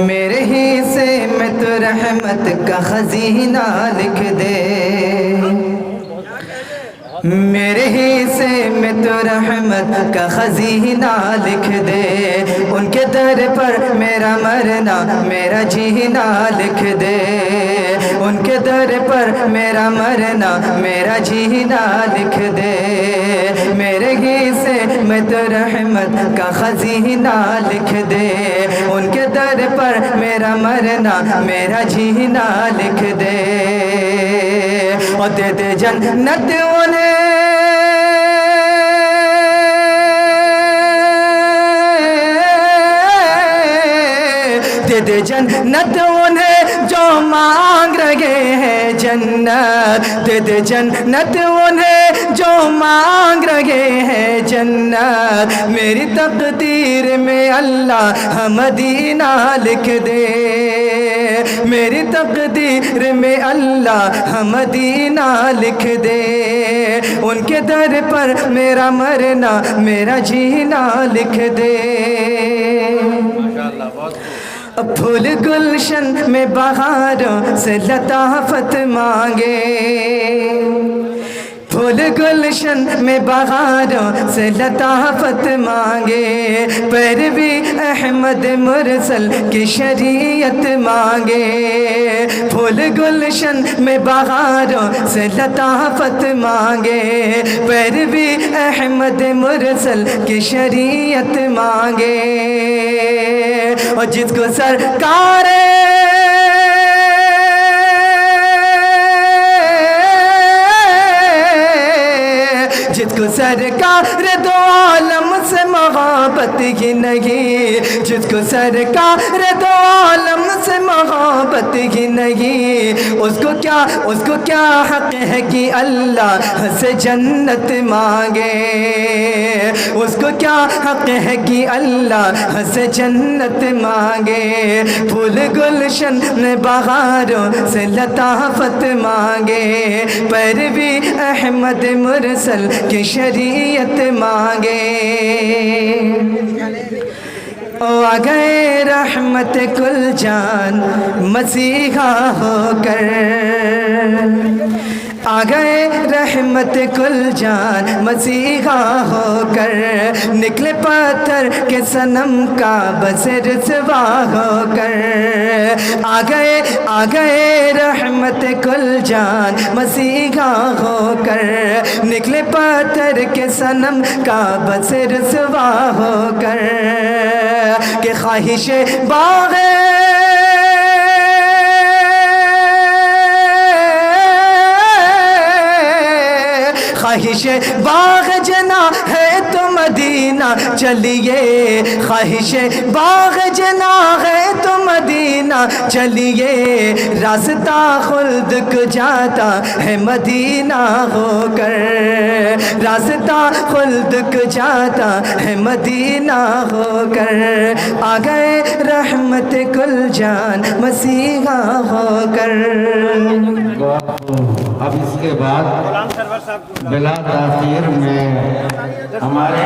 میرے حصے میں تو رحمت کا خزینہ لکھ دے، میرے حصے میں تو رحمت کا خزینہ لکھ دے، ان کے در پر میرا مرنا میرا جینا لکھ دے، ان کے در پر میرا مرنا میرا جینا لکھ دے، میرے حصے میں تو رحمت کا خزینہ لکھ دے، ان کے در پر میرا مرنا میرا جینا لکھ دے، اور دے دے جنت انہیں، دے دے جنت انہیں جو مانگ رہے ہیں جنت، دے دے جنت انہیں جو مانگ رہے ہیں جنت، میری تقدیر میں اللہ مدینہ لکھ دے، میری تقدیر میں اللہ مدینہ لکھ دے، ان کے در پر میرا مرنا میرا جینا لکھ دے، پھول گلشن میں بہاروں سے لطافت مانگے، پھول گلشن میں بہاروں سے لطافت مانگے، پیروی احمد مرسل کی شریعت مانگے، پھول گلشن میں بہاروں سے لطافت مانگے، پیروی احمد مرسل کی شریعت مانگے، اور جس کو سرکار جس کو سرکار دو عالم سے محبت ہی نہیں، جس کو سرکار دو عالم سے محبت ہی نہیں، اس کو کیا حق ہے کہ اللہ سے جنت مانگے، اس کو کیا حق ہے کہ اللہ سے جنت مانگے، پھول گلشن میں بہاروں سے لطافت مانگے، پیروی احمد مرسل کی شریعت مانگے، او آ گئے رحمت کل جان مسیحا ہو کر، آ گئے رحمت کل جان مسیحا ہو کر، نکلے پتھر کے صنم کا بس رسوا ہو کر، آ گئے رحمت کل جان مسیحا ہو کر، نکلے پتھر کے صنم کا بس رسوا ہو کر، کہ خواہش باغ خواہش باغ جنا ہے تو مدینہ چلیے، خواہش باغ جنا ہے تو مدینہ چلیے، راستہ خلد کو جاتا ہے مدینہ ہو کر، راستہ خلد کو جاتا ہے مدینہ ہو کر، آ گئے رحمت کل جان مسیحا ہو کر۔ اب اس کے بعد بلا تاخیر میں ہمارے